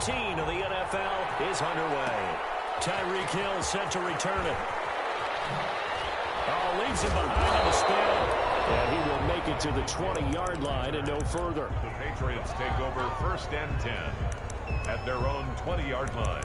15 of the NFL is underway. Tyreek Hill set to return it. Oh, leaves him behind on the spin. And he will make it to the 20-yard line and no further. The Patriots take over 1st and 10 at their own 20-yard line.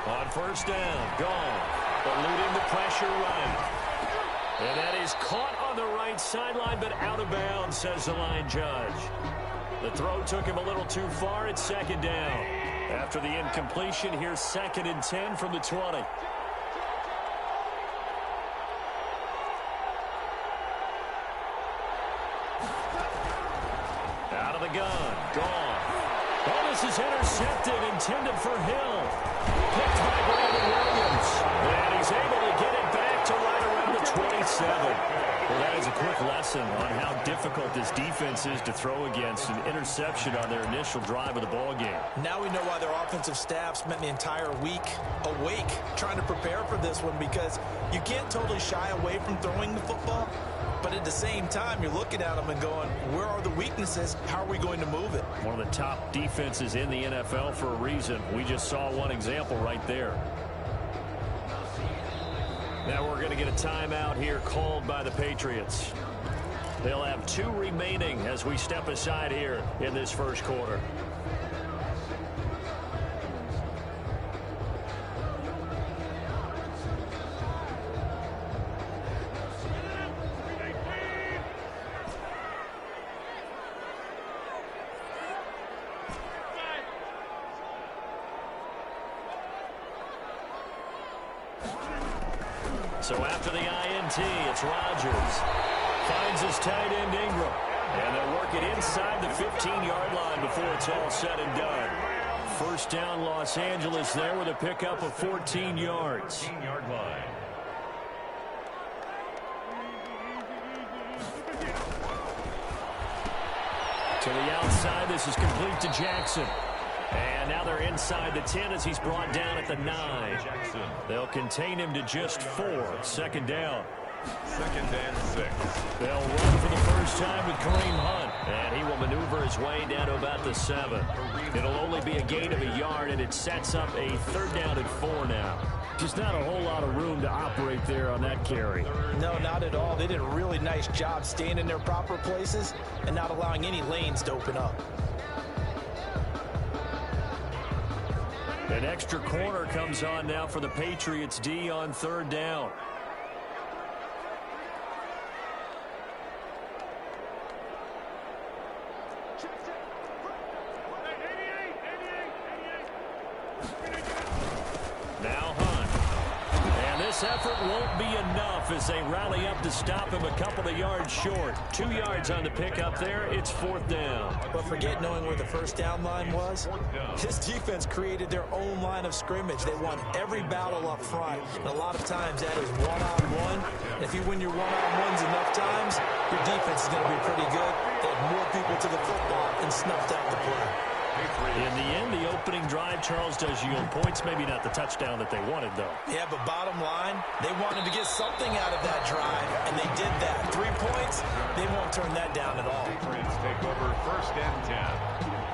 On 1st down, gone, eluding the pressure right. And that is caught on the right sideline, but out of bounds, says the line judge. The throw took him a little too far. It's 2nd down. After the incompletion, here's 2nd and 10 from the 20. Out of the gun, gone. Oh, this is intercepted, intended for Hill. Picked by Brandon Williams. And he's able to get it back to right around the 27. Well, that is a quick lesson on how difficult this defense is to throw against an interception on their initial drive of the ball game. Now we know why their offensive staff spent the entire week awake trying to prepare for this one, because you can't totally shy away from throwing the football. But at the same time, you're looking at them and going, where are the weaknesses? How are we going to move it? One of the top defenses in the NFL for a reason. We just saw one example right there. Now we're going to get a timeout here called by the Patriots. They'll have 2 remaining as we step aside here in this 1st quarter. So after the INT, it's Rodgers. Finds his tight end Ingram. And they'll work it inside the 15-yard line before it's all said and done. 1st down, Los Angeles there with a pickup of 14 yards. 15-yard line. To the outside, this is complete to Jackson. And now they're inside the 10 as he's brought down at the 9. They'll contain him to just 4. 2nd down. 2nd and 6. They'll run for the first time with Kareem Hunt. And he will maneuver his way down to about the 7. It'll only be a gain of a yard, and it sets up a 3rd down and 4 now. Just not a whole lot of room to operate there on that carry. No, not at all. They did a really nice job staying in their proper places and not allowing any lanes to open up. An extra corner comes on now for the Patriots D on 3rd down. Now Hunt. And this effort won't be enough as they rally up to stop him a couple of yards short. 2 yards on the pickup there. It's 4th down. But forget knowing where the 1st down line was. This defense created their own line of scrimmage. They won every battle up front. And a lot of times that is one-on-one. And if you win your one-on-ones enough times, your defense is going to be pretty good. They had more people to the football and snuffed out the play. In the end, the opening drive, Charles, does yield points. Maybe not the touchdown that they wanted, though. Yeah, but bottom line, they wanted to get something out of that drive, and they did that. 3 points, they won't turn that down at all. Patriots take over 1st and 10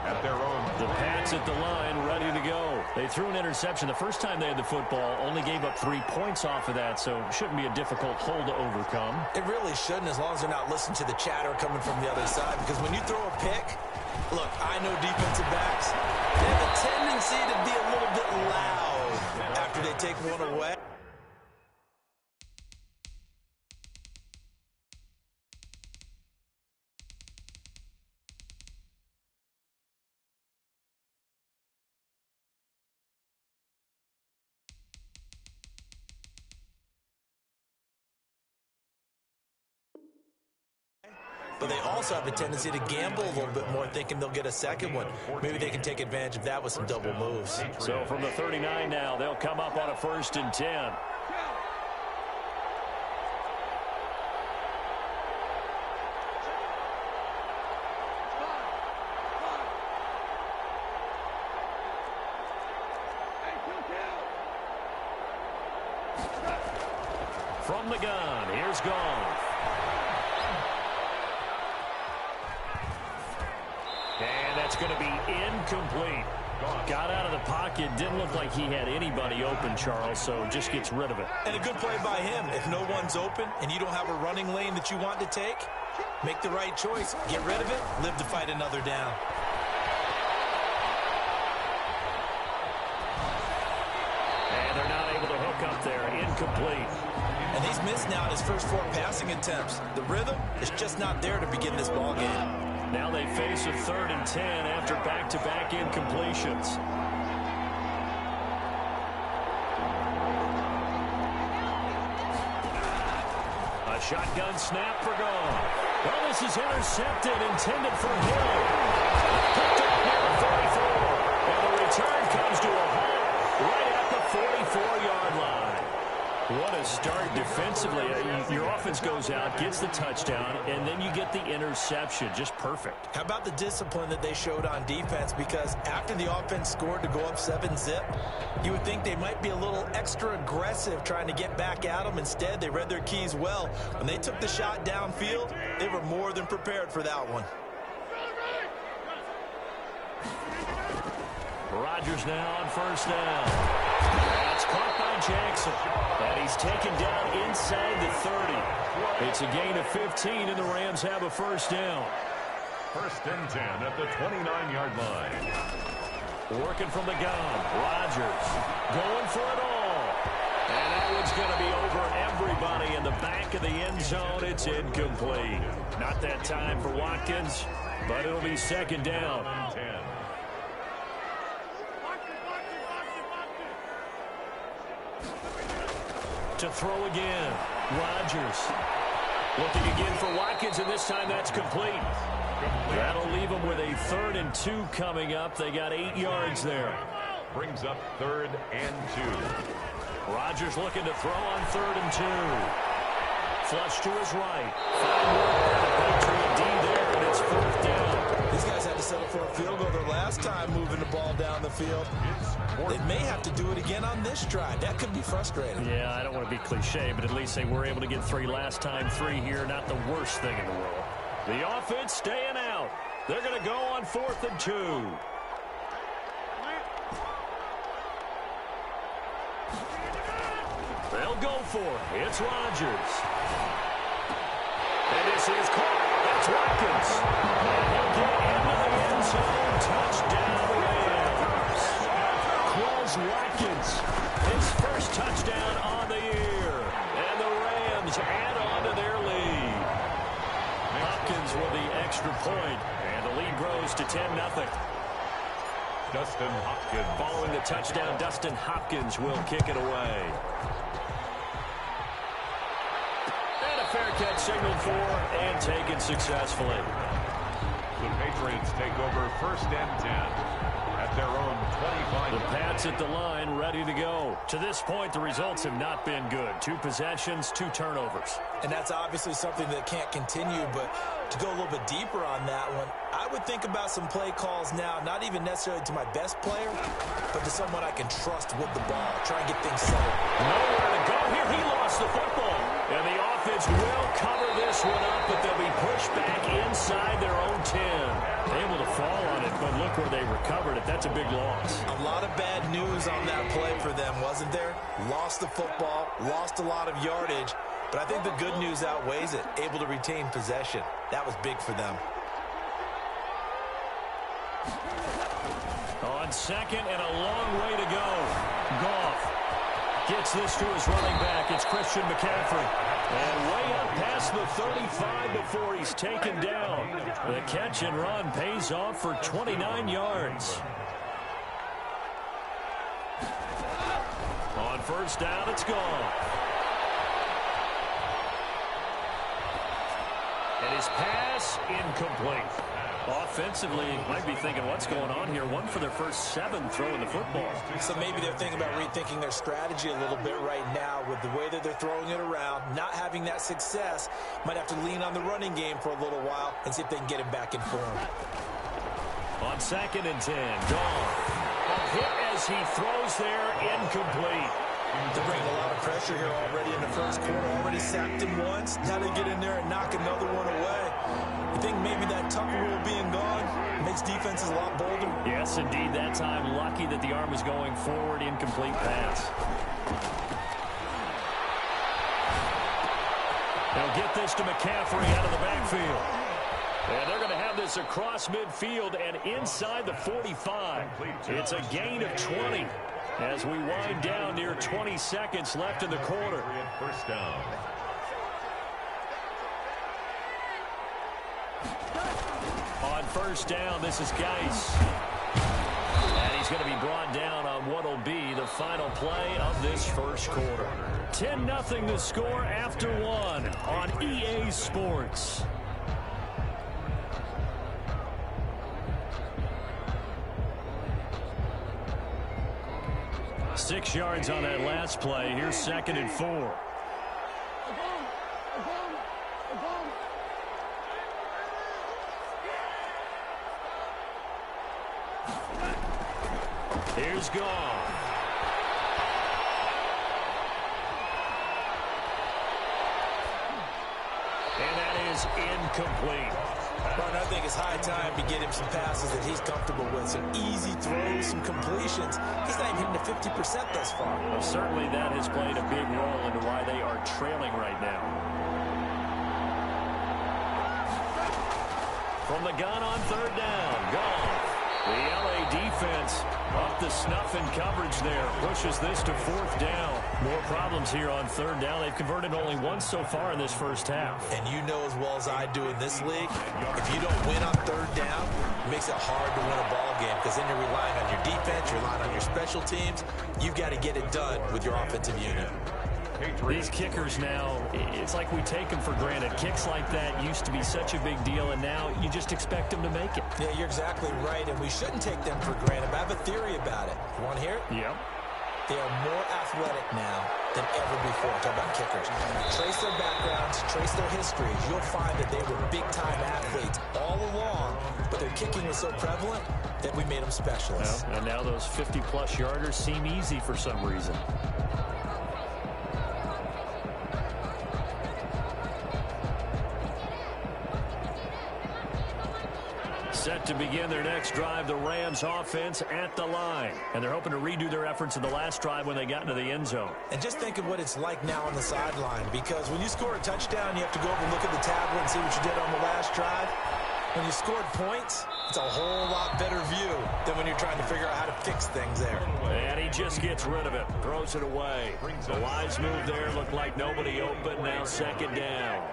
at their own. The Pats at the line, ready to go. They threw an interception the first time they had the football, only gave up 3 points off of that, so it shouldn't be a difficult hole to overcome. It really shouldn't, as long as they're not listening to the chatter coming from the other side, because when you throw a pick, look, I know defensive backs, they have a tendency to be a little bit loud after they take one away. but they also have a tendency to gamble a little bit more, thinking they'll get a second one. Maybe they can take advantage of that with some double moves. So from the 39 now, they'll come up on a 1st and 10. From the gun, here's Goff. And that's going to be incomplete. Got out of the pocket, didn't look like he had anybody open, Charles, so just gets rid of it. And a good play by him. If no one's open and you don't have a running lane that you want to take, make the right choice. Get rid of it, live to fight another down. And they're not able to hook up there. Incomplete. And he's missed now in his first 4 passing attempts. The rhythm is just not there to begin this ball game. Now they face a 3rd and 10 after back-to-back incompletions. A shotgun snap for Goff. Well, this is intercepted, intended for Hill. Picked up near the 44. And the return comes to a halt right at the 44-yard line. What a start defensively. Your offense goes out, gets the touchdown, and then you get the interception. Just perfect. How about the discipline that they showed on defense? Because after the offense scored to go up 7-zip, you would think they might be a little extra aggressive trying to get back at them. Instead, they read their keys well. When they took the shot downfield, they were more than prepared for that one. Rodgers now on 1st down. That's caught by Jackson. And he's taken down inside the 30. It's a gain of 15, and the Rams have a 1st down. 1st and 10 at the 29-yard line. Working from the gun. Rodgers going for it all. And that one's going to be over everybody in the back of the end zone. It's incomplete. Not that time for Watkins, but it'll be 2nd down. 10. To throw again. Rodgers looking again for Watkins, and this time that's complete. That'll leave them with a 3rd and 2 coming up. They got 8 yards there. Brings up 3rd and 2. Rodgers looking to throw on 3rd and 2. Flush to his right. Fine work by the Patriot D there, and it's 4th down. These guys had to settle for a field goal their last time moving the ball down the field. They may have to do it again on this drive. That could be frustrating. Yeah, I don't want to be cliche, but at least they were able to get 3 last time. 3 here, not the worst thing in the world. The offense staying out. They're going to go on 4th and 2. They'll go for it. It's Rodgers. And this is caught. That's Watkins. And he'll get into the end zone. Touchdown, Rams. Quez Watkins, his first touchdown on the year. And the Rams add on to their lead. Hopkins with the extra point, and the lead grows to 10-0. Dustin Hopkins. Following the touchdown, Dustin Hopkins will kick it away. And a fair catch signaled for and taken successfully. The Patriots take over 1st and 10. At their own 25. The Pats at the line, ready to go. To this point, the results have not been good. 2 possessions, 2 turnovers. And that's obviously something that can't continue, but to go a little bit deeper on that one, I would think about some play calls now, not even necessarily to my best player, but to someone I can trust with the ball. Try and get things settled. Nowhere to go here. He lost the football. And the offense will cover this one up, but they'll be pushed back inside their own 10. Able to fall on it, but look where they recovered it. That's a big loss. A lot of bad news on that play for them, wasn't there? Lost the football, lost a lot of yardage, but I think the good news outweighs it. Able to retain possession. That was big for them. On 2nd and a long way to go. Goff gets this to his running back. It's Christian McCaffrey. And way up past the 35 before he's taken down. The catch and run pays off for 29 yards. On 1st down, it's gone. And his pass incomplete. Offensively, you might be thinking, what's going on here? One for their first 7 throwing the football. So maybe they're thinking about rethinking their strategy a little bit right now with the way that they're throwing it around, not having that success. Might have to lean on the running game for a little while and see if they can get him back in form. On 2nd and 10, gone. A hit as he throws there, incomplete. They're bringing a lot of pressure here already in the first quarter. Already sacked him once. Now they get in there and knock another one away. You think maybe that Tucker rule being gone makes defenses a lot bolder? Yes, indeed. That time, lucky that the arm was going forward. Incomplete pass. They'll get this to McCaffrey out of the backfield. And they're going to have this across midfield and inside the 45. It's a gain of 20 as we wind down near 20 seconds left in the quarter. First down. On first down, this is Geis. And he's going to be brought down on what will be the final play of this first quarter. 10-0 the score after 1 on EA Sports. Six yards on that last play. Here's 2nd and 4. Here's gone. And that is incomplete. Ron, I think it's high time to get him some passes that he's comfortable with. Some easy throws, some completions. He's not even hitting the 50% thus far. Well, certainly that has played a big role into why they are trailing right now. From the gun on 3rd down. Gone. The LA defense off the snuff in coverage there. Pushes this to 4th down. More problems here on 3rd down. They've converted only once so far in this first half. And you know as well as I do in this league, if you don't win on 3rd down, it makes it hard to win a ball game because then you're relying on your defense, you're relying on your special teams. You've got to get it done with your offensive unit. These kickers now, it's like we take them for granted. Kicks like that used to be such a big deal, and now you just expect them to make it. Yeah, you're exactly right, and we shouldn't take them for granted. But I have a theory about it. You want to hear it? Yep. They are more athletic now than ever before. Talk about kickers. Trace their backgrounds, trace their histories. You'll find that they were big-time athletes all along, but their kicking was so prevalent that we made them specialists. Well, and now those 50-plus yarders seem easy for some reason. Set to begin their next drive, the Rams offense at the line. And they're hoping to redo their efforts in the last drive when they got into the end zone. And just think of what it's like now on the sideline, because when you score a touchdown, you have to go over and look at the tablet and see what you did on the last drive. When you scored points, it's a whole lot better view than when you're trying to figure out how to fix things there. And he just gets rid of it, throws it away. The wise move there, looked like nobody open, now 2nd down.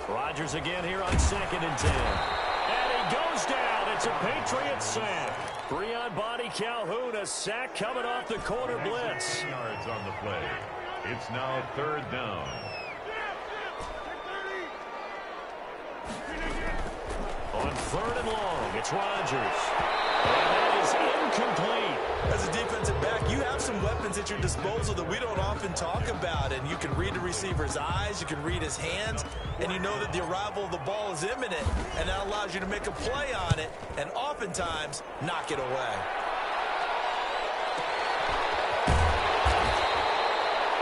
Rodgers again here on 2nd and 10. And he goes down. It's a Patriots sack. 3 on body Calhoun. A sack coming off the corner blitz. Yards on the play. It's now 3rd down. On 3rd and long, it's Rodgers. And that is incomplete. As a defensive back, you have some weapons at your disposal that we don't often talk about. And you can read the receiver's eyes, you can read his hands, and you know that the arrival of the ball is imminent. And that allows you to make a play on it and oftentimes knock it away.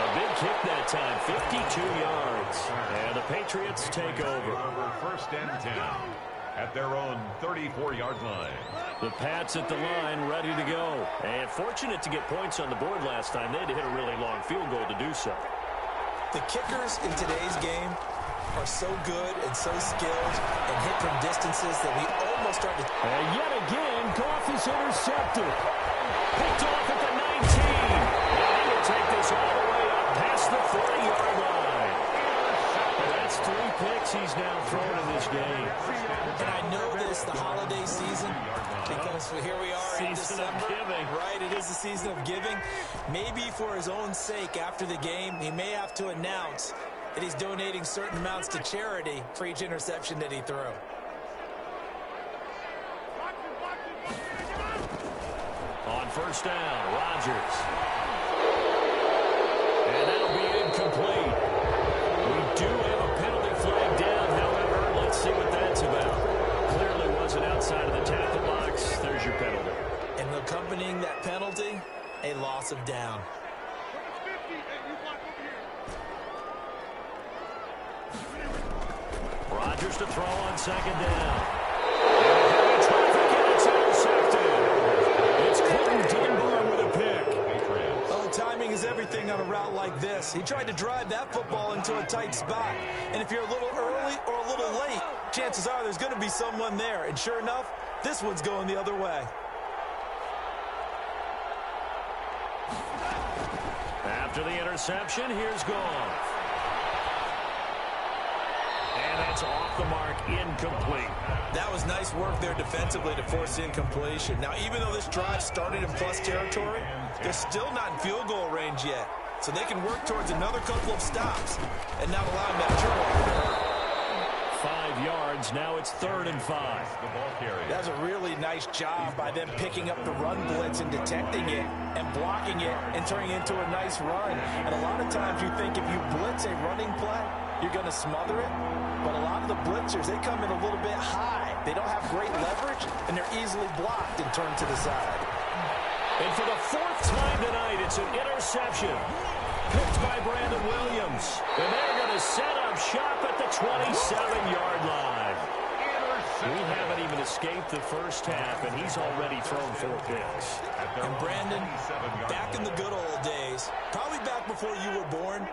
A big kick that time, 52 yards. And the Patriots take over. 1st and 10 at their own 34-yard line. The Pats at the line, ready to go. And fortunate to get points on the board last time. They had to hit a really long field goal to do so. The kickers in today's game are so good and so skilled and hit from distances that we almost start to... And yet again, Goff is intercepted. Picked off at the 19. And he will take this all the way up past the 40-yard line. And that's 3 picks he's now thrown in this game. And I know this, the holiday season, because here we are in December. Season of giving. Right, it is the season of giving. Maybe for his own sake after the game, he may have to announce that he's donating certain amounts to charity for each interception that he threw. On first down, Rodgers. And that'll be incomplete. We do have a penalty flag down, however, let's see what that's about. Clearly wasn't outside of the tackle box. There's your penalty. And accompanying that penalty, a loss of down. Rodgers to throw on second down. And traffic, and it's intercepted. It's Clinton Dunbar with a pick. Oh, timing is everything on a route like this. He tried to drive that football into a tight spot. And if you're a little early or a little late, chances are there's going to be someone there. And sure enough, this one's going the other way. After the interception, here's Goff. And that's off the mark, incomplete. That was nice work there defensively to force incompletion. Now, even though this drive started in plus territory, they're still not in field goal range yet. So they can work towards another couple of stops and not allowing that turnover. 5 yards, now it's 3rd and 5. That's a really nice job by them picking up the run blitz and detecting it and blocking it and turning it into a nice run. And a lot of times you think if you blitz a running play, you're going to smother it. But a lot of the blitzers, they come in a little bit high. They don't have great leverage, and they're easily blocked and turned to the side. And for the 4th time tonight, it's an interception. Picked by Brandon Williams. And they're going to set up shop at the 27-yard line. We haven't even escaped the first half, and he's already thrown 4 picks. And Brandon, back in the good old days, probably back before you were born,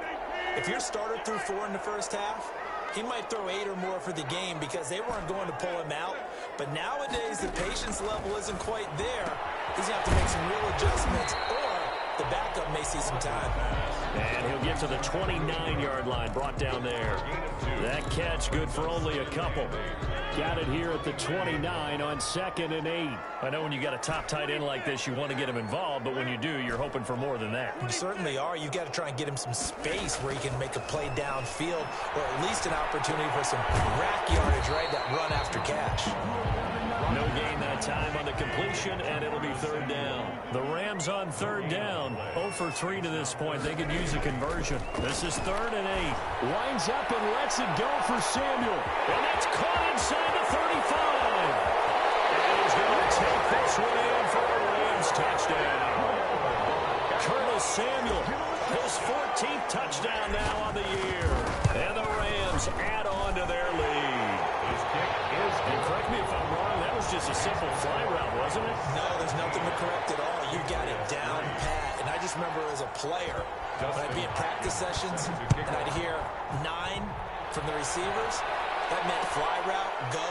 if your starter threw 4 in the first half, he might throw 8 or more for the game because they weren't going to pull him out. But nowadays, the patience level isn't quite there. He's going to have to make some real adjustments, or the backup may see some time. And he'll get to the 29-yard line, brought down there. That catch good for only a couple. Got it here at the 29 on 2nd and 8. I know when you got a top tight end like this, you want to get him involved, but when you do, you're hoping for more than that. You certainly are. You've got to try and get him some space where he can make a play downfield, or at least an opportunity for some rack yardage, right? That run after catch. No gain that time on the completion, and it'll be 3rd down. The Rams on 3rd down. 0 for 3 to this point. They could use a conversion. This is 3rd and 8. Winds up and lets it go for Samuel. And that's caught inside the 35. And he's going to take this one in for a Rams touchdown. Curtis Samuel, his 14th touchdown now on the year. And the Rams add on to their lead. His kick is, and correct me if I'm wrong, that was just a simple fly route, wasn't it? No, there's nothing to correct at all. You got it down pat. And I just remember as a player, when I'd be in practice sessions, and I'd hear 9 from the receivers, that meant fly route, go,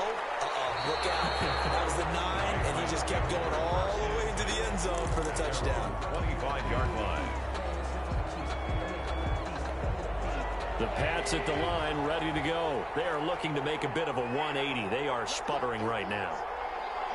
look out. That was the 9, and he just kept going all the way into the end zone for the touchdown. 25-yard line. The Pats at the line, ready to go. They are looking to make a bit of a 180. They are sputtering right now.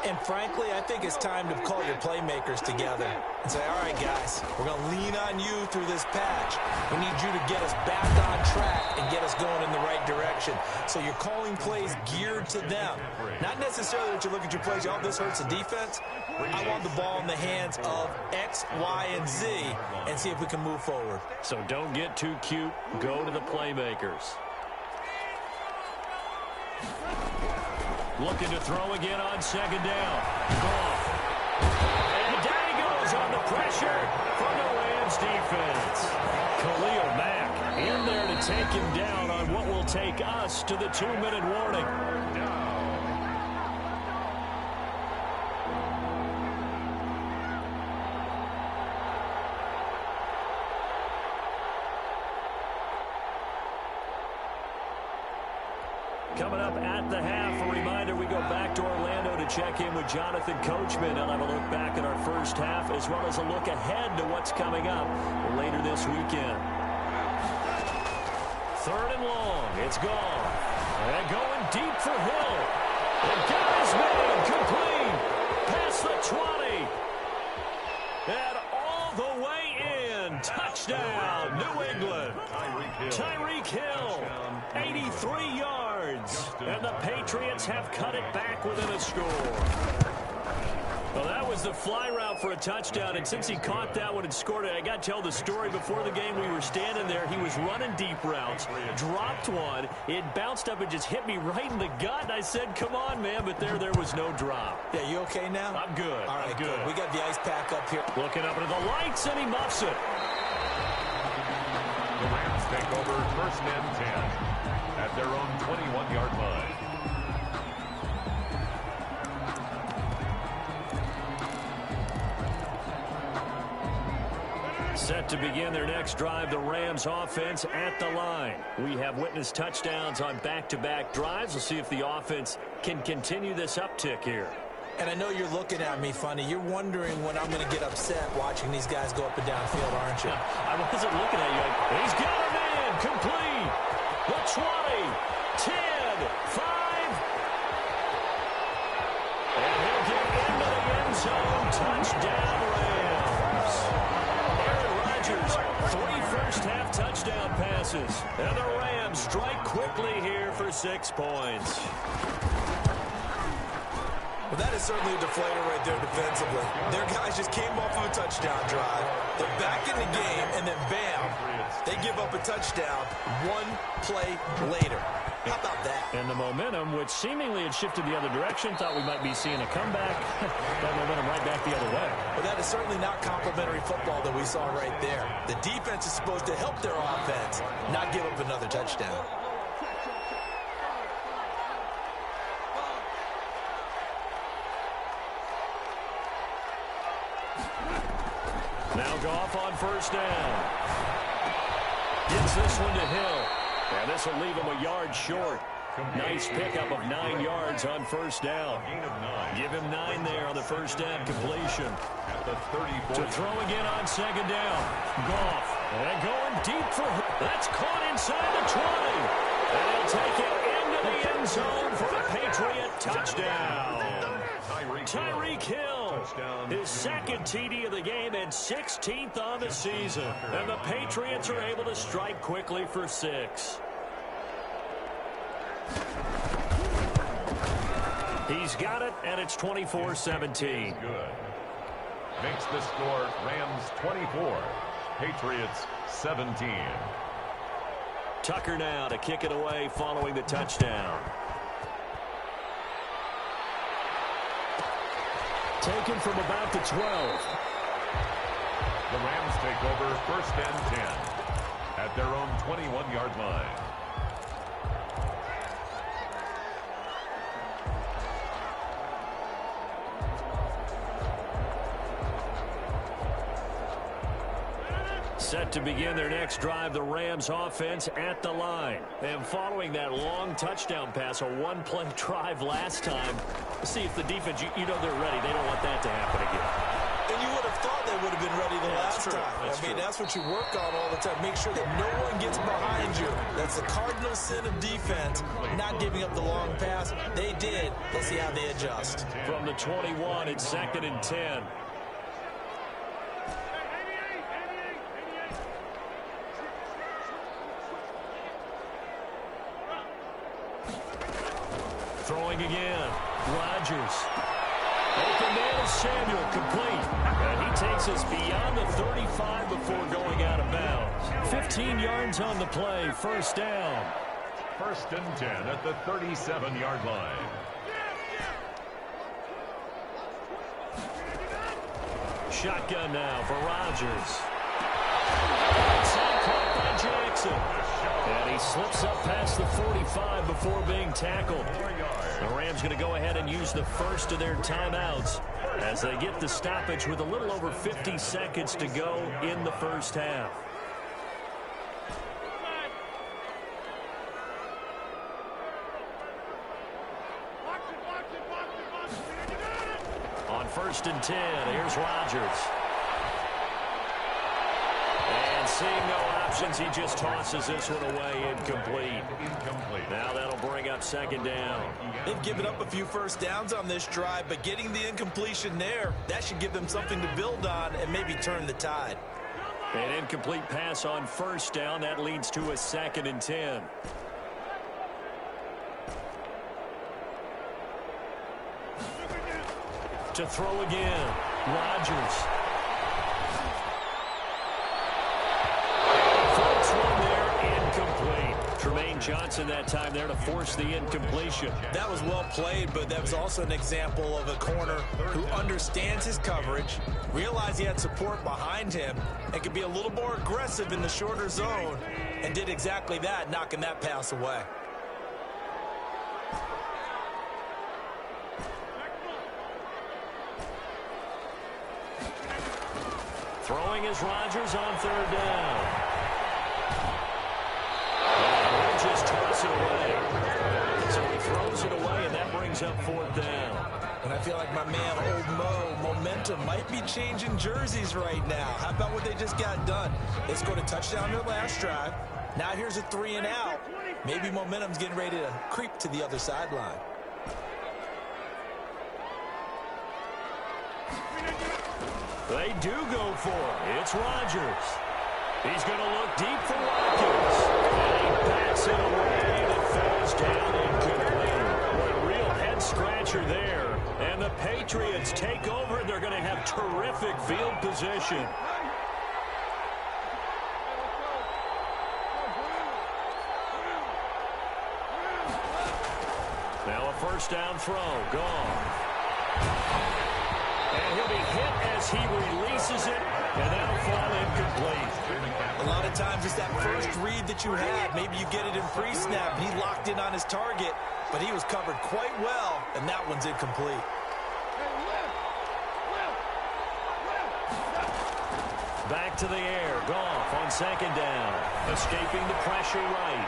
And frankly, I think it's time to call your playmakers together and say, all right, guys, we're going to lean on you through this patch. We need you to get us back on track and get us going in the right direction. So you're calling plays geared to them. Not necessarily that you look at your plays, oh, this hurts the defense. I want the ball in the hands of X, Y, and Z and see if we can move forward. So don't get too cute. Go to the playmakers. Looking to throw again on 2nd down. Goff. And down he goes on the pressure from the Rams defense. Khalil Mack in there to take him down on what will take us to the 2-minute warning. Coming up at the half, a reminder, we go back to Orlando to check in with Jonathan Coachman. I'll have a look back at our first half as well as a look ahead to what's coming up later this weekend. 3rd and long. It's gone. And going deep for Hill. The guy's made complete. Past the 20. And all the way in. Touchdown, New England. Tyreek Hill, 83 yards. And the Patriots have cut it back within a score. Well, that was the fly route for a touchdown, and since he caught that one and scored it, I got to tell the story. Before the game, we were standing there. He was running deep routes, dropped one. It bounced up and just hit me right in the gut, and I said, come on, man, but there was no drop. Yeah, you okay now? I'm good. All right, I'm good. We got the ice pack up here. Looking up into the lights, and he muffs it. The Rams take over 1st and 10 at their own 21-yard line. Set to begin their next drive, the Rams offense at the line. We have witnessed touchdowns on back-to-back drives. We'll see if the offense can continue this uptick here. And I know you're looking at me funny. You're wondering when I'm going to get upset watching these guys go up and down field, aren't you? I wasn't looking at you. He's got a man complete. The 20, 10, 5. And he'll get into the end zone. Touchdown, Rams. Aaron Rodgers, 3 first-half touchdown passes. And the Rams strike quickly here for 6 points. Well, that is certainly a deflator right there defensively. Their guys just came off of a touchdown drive. They're back in the game, and then bam, they give up a touchdown 1 play later. How about that? And the momentum, which seemingly had shifted the other direction, thought we might be seeing a comeback. That momentum right back the other way. But that is certainly not complimentary football that we saw right there. The defense is supposed to help their offense, not give up another touchdown. Now Goff on 1st down. Gets this one to Hill. And this will leave him a yard short. Nice pickup of 9 yards on 1st down. Give him 9 there on the 1st down completion. To throw again on 2nd down. Goff. And going deep for Hill. That's caught inside the 20. And he'll take it into the end zone for a Patriot touchdown. Tyreek Hill, his 2nd TD of the game and 16th on the season. And the Patriots are able to strike quickly for 6. He's got it, and it's 24-17. Good. Makes the score Rams 24, Patriots 17. Tucker now to kick it away following the touchdown. Taken from about the 12. The Rams take over 1st and 10 at their own 21-yard line. Set to begin their next drive, the Rams offense at the line. And following that long touchdown pass, a 1-play drive last time, see if the defense, you know they're ready. They don't want that to happen again. And you would have thought they would have been ready the last time. That's what you work on all the time. Make sure that no one gets behind you. That's the cardinal sin of defense, not giving up the long pass. They did. Let's see how they adjust. From the 21, it's 2nd and 10. Throwing again. Rodgers. Open man is Samuel, complete. And he takes us beyond the 35 before going out of bounds. 15 yards on the play, 1st down. 1st and 10 at the 37-yard line. Shotgun now for Rodgers. Caught by Jackson. And he slips up past the 45 before being tackled. The Rams going to go ahead and use the first of their timeouts as they get the stoppage with a little over 50 seconds to go in the 1st half. On 1st and 10, here's Rodgers. And And seeing no options, he just tosses this one away, incomplete. Now that'll bring up second down. They've given up a few first downs on this drive, but getting the incompletion there, that should give them something to build on and maybe turn the tide. An incomplete pass on first down. That leads to a 2nd and 10. To throw again, Rodgers. Floats one there, incomplete. Tremaine Johnson that time there to force the incompletion. That was well played, but that was also an example of a corner who understands his coverage, realized he had support behind him, and could be a little more aggressive in the shorter zone, and did exactly that, knocking that pass away. Throwing is Rodgers on 3rd down. And he'll just toss it away. So he throws it away, and that brings up 4th down. And I feel like my man, Old Mo, momentum might be changing jerseys right now. How about what they just got done? They scored a touchdown their last drive. Now here's a 3 and out. Maybe momentum's getting ready to creep to the other sideline. They do go for it. It's Rodgers. He's going to look deep for Watkins. And he backs it away, and it falls down incomplete. What a real head-scratcher there. And the Patriots take over. They're going to have terrific field position. Now a first down throw. Gone. And he'll be hit as he releases it, and that'll fall incomplete. A lot of times it's that first read that you have. Maybe you get it in pre-snap, and he locked in on his target, but he was covered quite well, and that one's incomplete. Back to the air. Goff on 2nd down. Escaping the pressure right.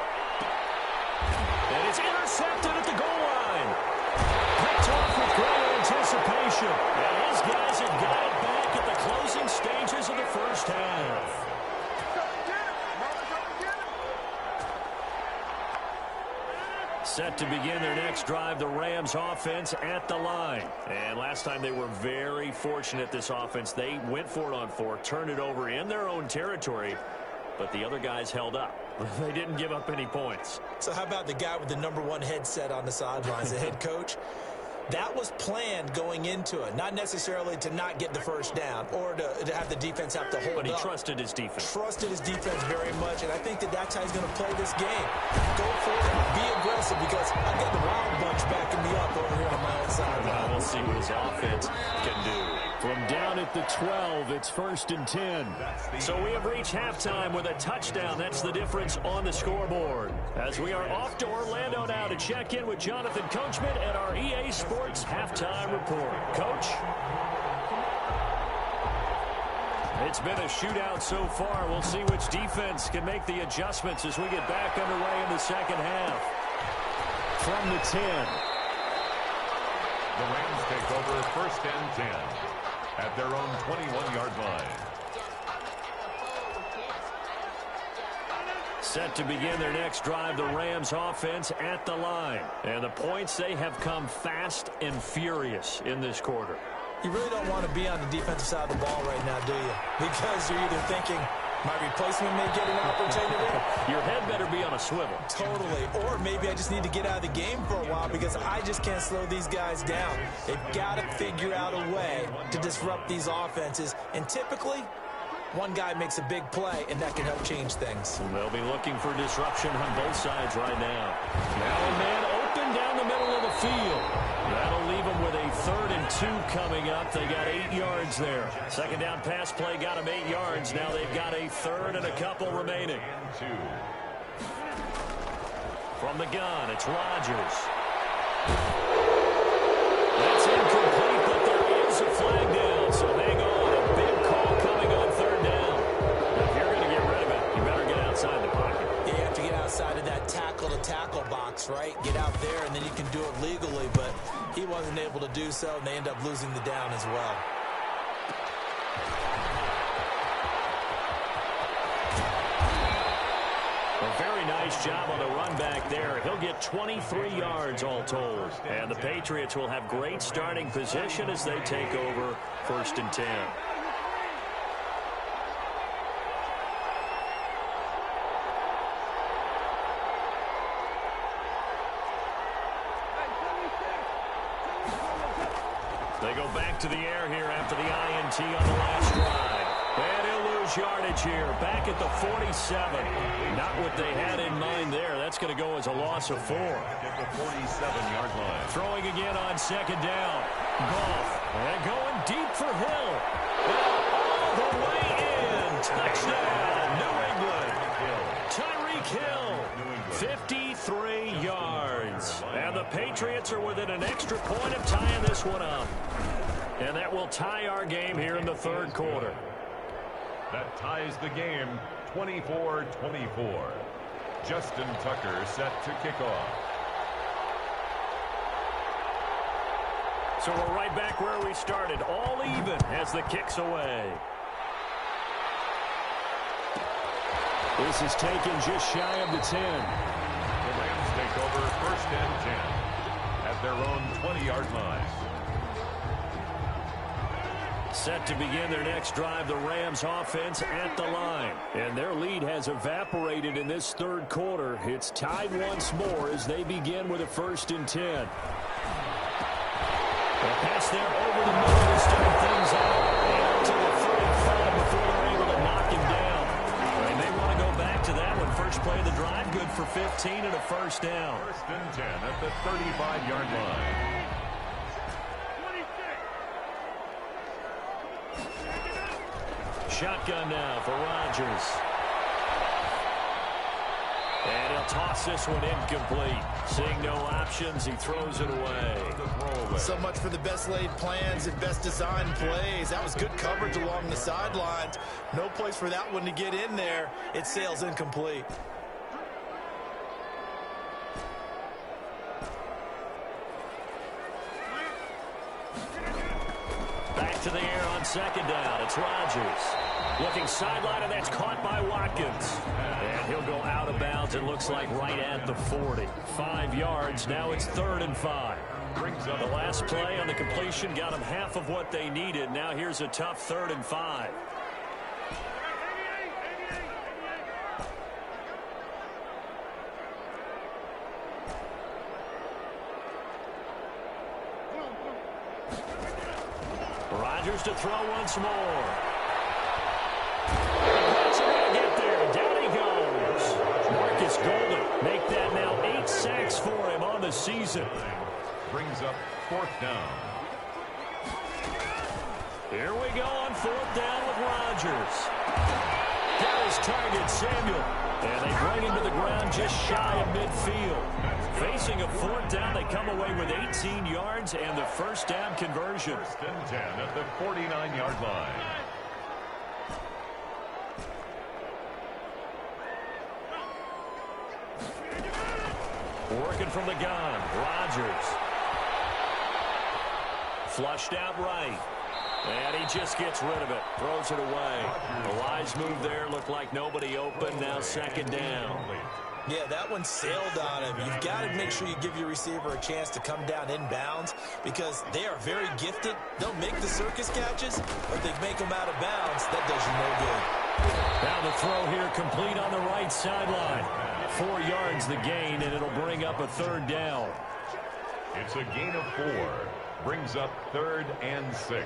And it's intercepted at the goal line. Picked off with great anticipation. And his guys have got it back at the closing stages of the first half. Set to begin their next drive, the Rams offense at the line. And last time they were very fortunate, this offense. They went for it on 4, turned it over in their own territory, but the other guys held up. They didn't give up any points. So how about the guy with the #1 headset on the sidelines, the head coach? That was planned going into it, not necessarily to not get the first down or to have the defense have to hold up. But he trusted his defense. Trusted his defense very much, and I think that that's how he's going to play this game. Go for it, be aggressive, because I got the Wild Bunch backing me up over here on my own side. Now we'll see what his offense can do. From down at the 12, it's 1st and 10. So we have reached halftime with a touchdown. That's the difference on the scoreboard. As we are off to Orlando now to check in with Jonathan Coachman at our EA Sports Halftime Report. Coach? It's been a shootout so far. We'll see which defense can make the adjustments as we get back underway in the second half. From the 10. The Rams take over 1st and 10 at their own 21-yard line. Set to begin their next drive, the Rams offense at the line. And the points, they have come fast and furious in this quarter. You really don't want to be on the defensive side of the ball right now, do you? Because you're either thinking, my replacement may get an opportunity. Your head better be on a swivel. Totally. Or maybe I just need to get out of the game for a while because I just can't slow these guys down. They've got to figure out a way to disrupt these offenses. And typically, one guy makes a big play, and that can help change things. And they'll be looking for disruption on both sides right now. Now a man open down the middle of the field. That'll leave them with a 3rd and 2 coming up. They got 8 yards there. Second down pass play got them 8 yards. Now they've got a 3rd and a couple remaining. From the gun, it's Rodgers. That's incomplete, but there is a flag down, so hang on. A big call coming on 3rd down. If you're going to get rid of it, you better get outside the pocket. Yeah, you have to get outside of that tackle-to-tackle box, right? Get out there, and then you can do it legally, but he wasn't able to do so, and they end up losing the down as well. A very nice job on the run back there. He'll get 23 yards all told. And the Patriots will have great starting position as they take over 1st and 10. They go back to the air here after the INT on the last drive. And he'll lose yardage here. Back at the 47. Not what they had in mind there. That's going to go as a loss of 4. At the 47-yard line. Throwing again on 2nd down. Goff. And going deep for Hill. All the way in. Touchdown, New England. Tyreek Hill. 53 yards. And the Patriots are within an extra point of tying this one up. And that will tie our game here in the 3rd quarter. That ties the game 24-24. Justin Tucker set to kick off. So we're right back where we started. All even as the kick's away. This is taken just shy of the 10. The Rams take over 1st and 10 at their own 20-yard line. Set to begin their next drive, the Rams offense at the line. And their lead has evaporated in this 3rd quarter. It's tied once more as they begin with a 1st and 10. A pass there over the middle to start things out. And to the 35 before they're able to knock him down. And they want to go back to that one. First play of the drive, good for 15 and a 1st down. 1st and 10 at the 35-yard line. Shotgun now for Rodgers. And he'll toss this one incomplete. Seeing no options, he throws it away. So much for the best laid plans and best designed plays. That was good coverage along the sidelines. No place for that one to get in there. It sails incomplete. Back to the air on 2nd down. It's Rodgers. Looking sideline, and that's caught by Watkins. And he'll go out of bounds, it looks like right at the 40. 5 yards. Now it's 3rd and 5. The last play on the completion got them half of what they needed. Now here's a tough 3rd and 5. Rodgers to throw once more. What's he going to get there? Down he goes. Marcus Golden make that now 8 sacks for him on the season. Brings up 4th down. Here we go on 4th down with Rodgers. Got his target, Samuel. And they bring him to the ground just shy of midfield. Facing a 4th down, they come away with 18 yards and the 1st down conversion. 1st and 10 at the 49-yard line. Working from the gun, Rodgers. Flushed out right. And he just gets rid of it. Throws it away. A wise move there. Looked like nobody open. Now 2nd down. Yeah, that one sailed on him. You've got to make sure you give your receiver a chance to come down inbounds because they are very gifted. They'll make the circus catches, but they make them out of bounds. That does you no good. Now the throw here complete on the right sideline. 4 yards the gain, and it'll bring up a 3rd down. It's a gain of 4. Brings up 3rd and 6.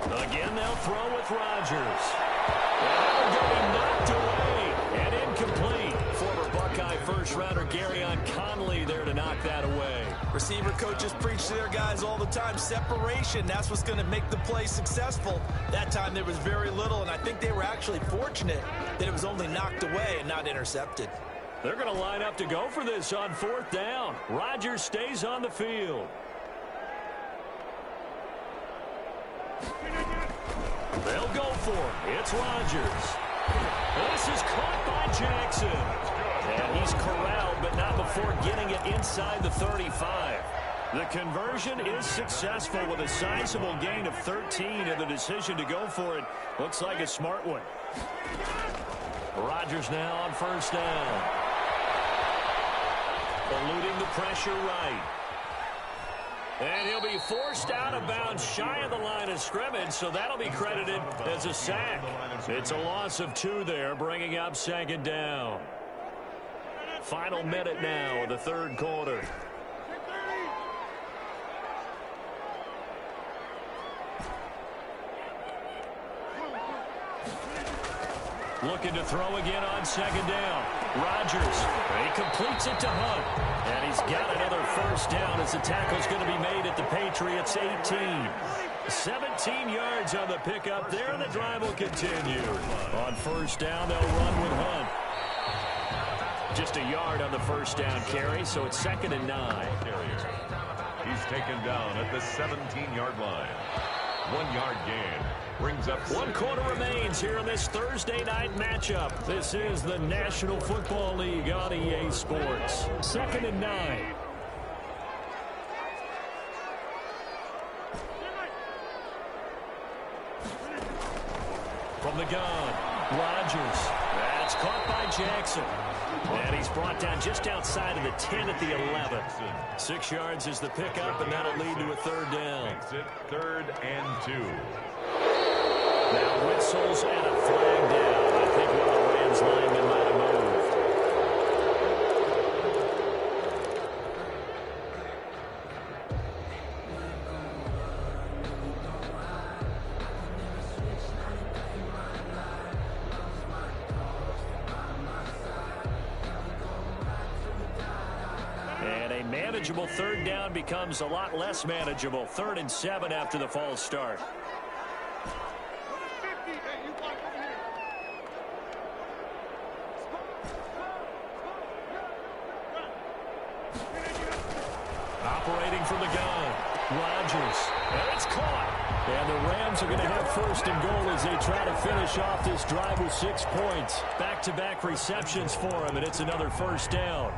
Again, they'll throw with Rodgers. And they'll be knocked away and incomplete. Former Buckeye first-rounder Garyon Conley there to knock that away. Receiver coaches preach to their guys all the time. Separation, that's what's going to make the play successful. That time there was very little, and I think they were actually fortunate that it was only knocked away and not intercepted. They're going to line up to go for this on 4th down. Rodgers stays on the field. They'll go for it. It's Rodgers. This is caught by Jackson. And he's corralled, but not before getting it inside the 35. The conversion is successful with a sizable gain of 13, and the decision to go for it looks like a smart one. Rodgers now on first down. Eluding the pressure right. And he'll be forced out of bounds shy of the line of scrimmage, so that'll be credited as a sack. It's a loss of 2 there, bringing up second down. Final minute now of the third quarter. Looking to throw again on second down. Rodgers, he completes it to Hunt. And he's got another first down as the tackle's going to be made at the Patriots' 18. 17 yards on the pickup there, and the drive will continue. On first down, they'll run with Hunt. Just a yard on the first down carry, so it's 2nd and 9. He's taken down at the 17-yard line. 1 yard gain. Brings up 1 quarter remains here in this Thursday night matchup. This is the National Football League on EA Sports. 2nd and 9. From the gun, Rodgers. That's caught by Jackson. And he's brought down just outside of the 10 at the 11. 6 yards is the pickup, and that'll lead to a third down. Makes it 3rd and 2. Now whistles and a flag down. I think one of the Rams linemen might have moved. And a manageable third down becomes a lot less manageable. 3rd and 7 after the false start. Operating from the gun, Rodgers, and it's caught. And the Rams are going to have 1st and goal as they try to finish off this drive with 6 points. Back-to-back receptions for him, and it's another first down.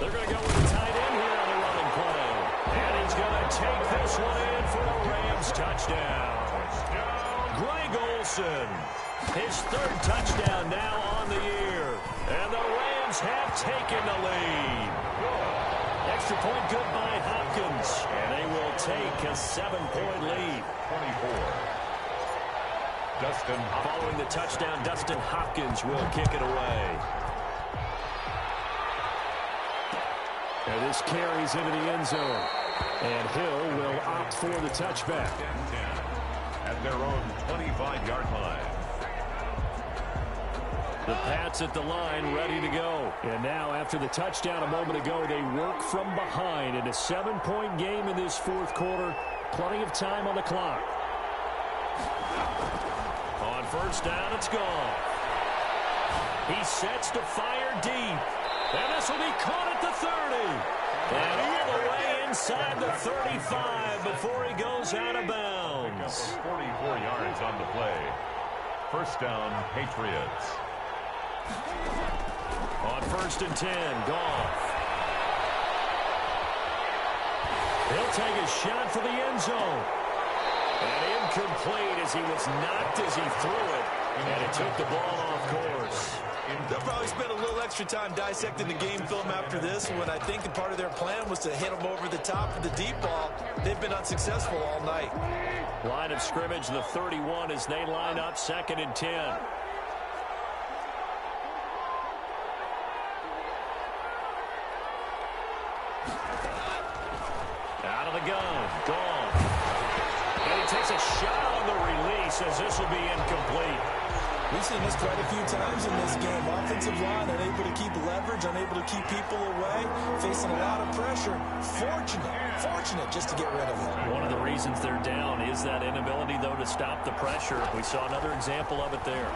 They're going to go with a tight end here on the running play. And he's going to take this one in for a Rams touchdown. Greg Olsen, his 3rd touchdown now on the year. And the Rams have taken the lead. Extra point good by Hopkins. And they will take a 7-point lead. 24. Dustin Hopkins. Following the touchdown, Dustin Hopkins will kick it away. And this carries into the end zone. And Hill will opt for the touchback. At their own 25-yard line. The Pats at the line ready to go. And now after the touchdown a moment ago, they work from behind in a 7-point game in this 4th quarter. Plenty of time on the clock. On first down, it's gone. He sets to fire deep. And this will be caught at the 30. And all the way inside the 35 before he goes out of bounds. 44 yards on the play. First down, Patriots. On 1st and 10, Goff. He'll take a shot for the end zone. And incomplete as he was knocked as he threw it. And it took the ball off course. They'll probably spend a little extra time dissecting the game film after this when I think that part of their plan was to hit them over the top of the deep ball. They've been unsuccessful all night. Line of scrimmage, the 31 as they line up 2nd and 10. Out of the gun, gone. And he takes a shot on the release as this will be incomplete. We've seen this quite a few times in this game. Offensive line unable to keep leverage, unable to keep people away, facing a lot of pressure. Fortunate just to get rid of it. One of the reasons they're down is that inability, though, to stop the pressure. We saw another example of it there.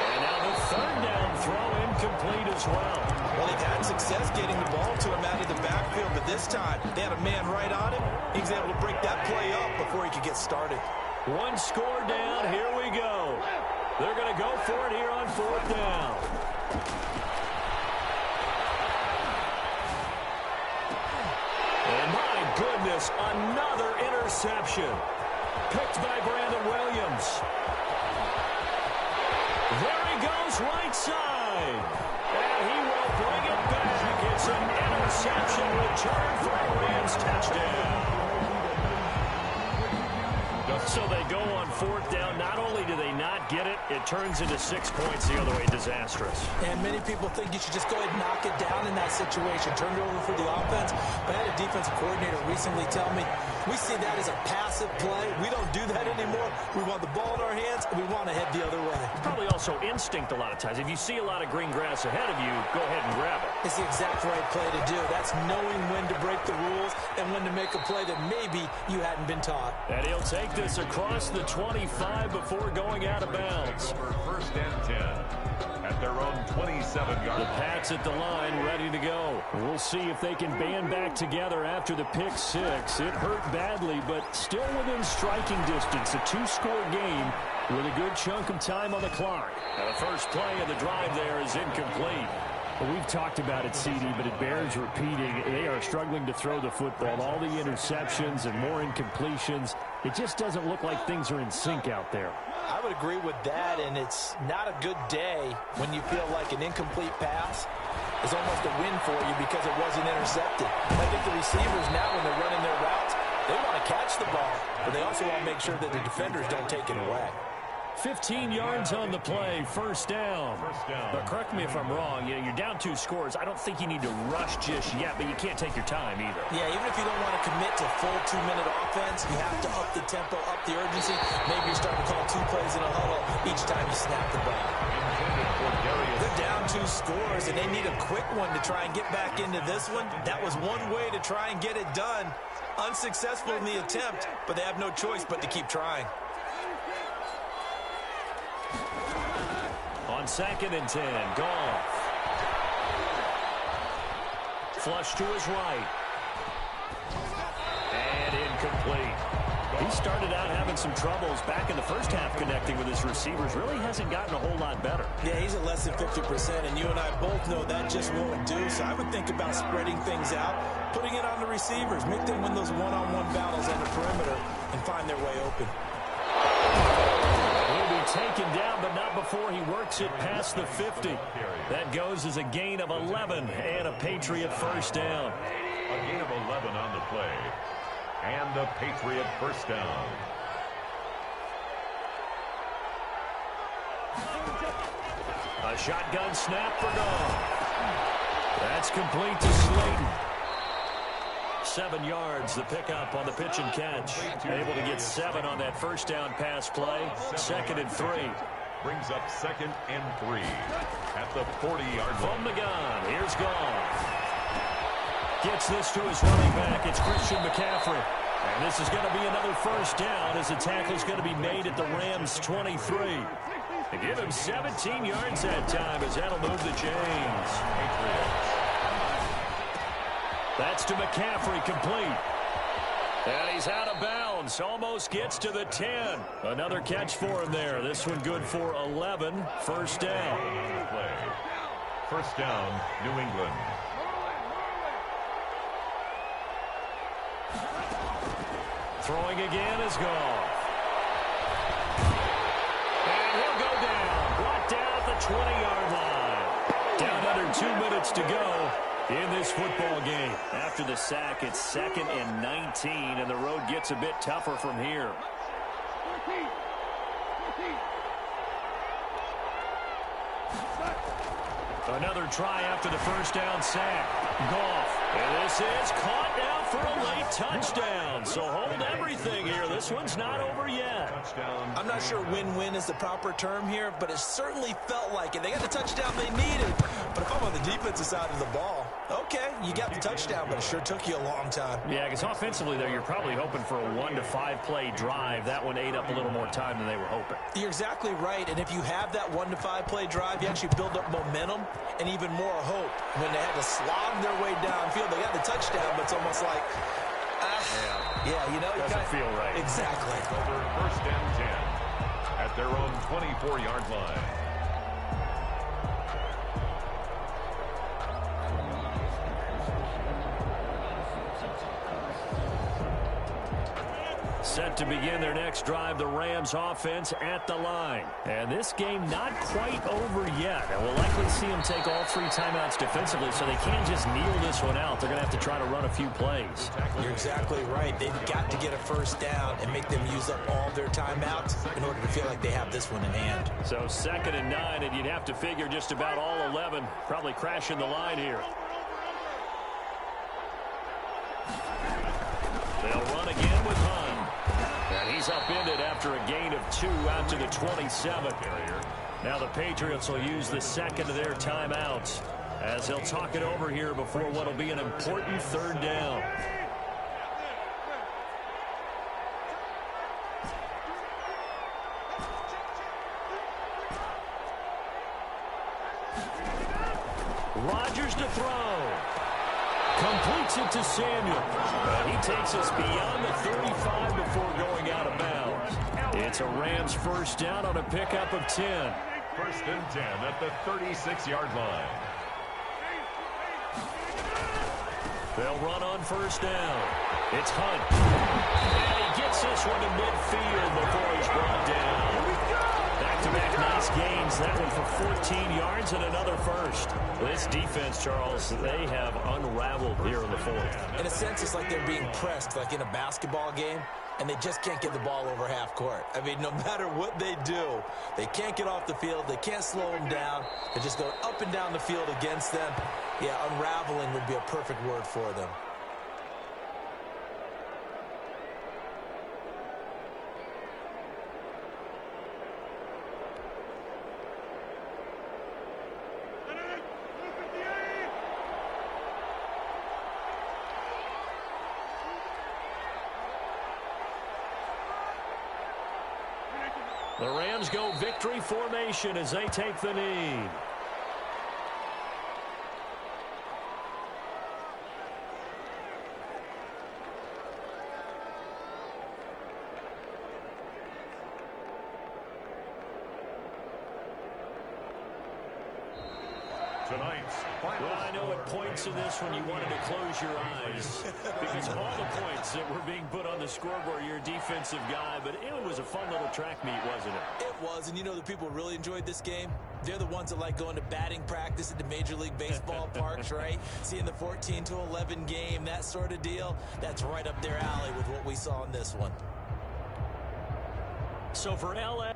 And now the third down throw incomplete as well. Well, they've had success getting the ball to him out of the backfield, but this time they had a man right on him. He was able to break that play up before he could get started. One score down. Here we go. They're going to go for it here on fourth down. And my goodness, another interception. Picked by Brandon Williams. There he goes, right side. And he will bring it back. It's an interception return for a Rams touchdown. So they go on fourth down. Not only do they not get it, it turns into 6 points the other way. Disastrous. And many people think you should just go ahead and knock it down in that situation. Turn it over for the offense. But I had a defensive coordinator recently tell me, we see that as a passive play. We don't do that anymore. We want the ball in our hands, and we want to head the other way. Probably also instinct a lot of times. If you see a lot of green grass ahead of you, go ahead and grab it. It's the exact right play to do. That's knowing when to break the rules and when to make a play that maybe you hadn't been taught. And he'll take this across the 25 before going out of bounds. For first and 10 at their own 27-yard. The Pats at the line, ready to go. We'll see if they can band back together after the pick six. It hurt badly, but still within striking distance. A two-score game with a good chunk of time on the clock. Now the first play of the drive there is incomplete. Well, we've talked about it, CD, but it bears repeating. They are struggling to throw the football. All the interceptions and more incompletions. It just doesn't look like things are in sync out there. I would agree with that, and it's not a good day when you feel like an incomplete pass is almost a win for you because it wasn't intercepted. I think the receivers now, when they're running their routes, they want to catch the ball, but they also want to make sure that the defenders don't take it away. 15 yards on the play, first down. But correct me if I'm wrong, you're down 2 scores. I don't think you need to rush just yet, but you can't take your time either. Yeah, even if you don't want to commit to full 2-minute offense, you have to up the tempo, up the urgency. Maybe you're starting to call 2 plays in a huddle each time you snap the ball. They're down 2 scores, and they need a quick one to try and get back into this one. That was one way to try and get it done. Unsuccessful in the attempt, but they have no choice but to keep trying. On 2nd and 10, Goff. Flush to his right. And incomplete. He started out having some troubles back in the first half connecting with his receivers. Really hasn't gotten a whole lot better. Yeah, he's at less than 50%, and you and I both know that just won't do. So I would think about spreading things out, putting it on the receivers, make them win those one-on-one battles on the perimeter, and find their way open. Taken down, but not before he works it past the 50. That goes as a gain of 11 and a Patriot first down. A gain of 11 on the play. And a Patriot first down. A shotgun snap for Goff. That's complete to Slayton. 7 yards, the pickup on the pitch and catch. Able to get 7 on that first down pass play. 2nd and 3. Brings up 2nd and 3 at the 40-yard line. From the gun, here's Goff. Gets this to his running back. It's Christian McCaffrey. And this is going to be another first down as the tackle is going to be made at the Rams' 23. They give him 17 yards that time as that'll move the chains. That's to McCaffrey, complete. And he's out of bounds. Almost gets to the 10. Another catch for him there. This one good for 11. First down. First down, New England. Throwing again is Goff. And he'll go down. Brought down at the 20-yard line. Down under 2 minutes to go in this football game. After the sack, it's 2nd and 19, and the road gets a bit tougher from here. Another try after the first down sack. Goff. And this is caught now for a late touchdown. So hold everything here. This one's not over yet. I'm not sure win-win is the proper term here, but it certainly felt like it. They got the touchdown they needed. But if I'm on the defensive side of the ball, okay, you got the touchdown, but it sure took you a long time. Yeah, because offensively there, you're probably hoping for a 1 to 5 play drive. That one ate up a little more time than they were hoping. You're exactly right, and if you have that 1 to 5 play drive, you actually build up momentum and even more hope. When they had to slog their way downfield, they got the touchdown, but it's almost like, yeah, you know, doesn't feel right. Exactly. Over first and 10 at their own 24-yard line. Set to begin their next drive, the Rams offense at the line. And this game not quite over yet. And we'll likely see them take all 3 timeouts defensively, so they can't just kneel this one out. They're going to have to try to run a few plays. You're exactly right. They've got to get a first down and make them use up all their timeouts in order to feel like they have this one in hand. So 2nd and 9, and you'd have to figure just about all 11 probably crashing the line here. They'll run again with Hunt. And he's upended after a gain of 2 out to the 27. Now the Patriots will use the second of their timeouts as they'll talk it over here before what will be an important 3rd down. Rodgers to throw. Completes it to Samuel. He takes us beyond the 35 before going out of bounds. It's a Rams first down on a pickup of 10. First and 10 at the 36-yard line. They'll run on first down. It's Hunt. And he gets this one to midfield before he's brought down. Back-to-back nice gains. That one for 14 yards and another first. This defense, Charles, they have unraveled here in the 4th. In a sense, it's like they're being pressed, like in a basketball game, and they just can't get the ball over half court. I mean, no matter what they do, they can't get off the field. They can't slow them down. They're just going up and down the field against them. Yeah, unraveling would be a perfect word for them. The Rams go victory formation as they take the knee. Tonight's final. Well, I know at points in this one you wanted to close your eyes because all the points that were being put on the scoreboard, you're a defensive guy, but it was a fun little track meet, wasn't it? It was, and you know the people really enjoyed this game? They're the ones that like going to batting practice at the Major League Baseball parks, right? Seeing the 14-11 game, that sort of deal, that's right up their alley with what we saw in this one. So for LA...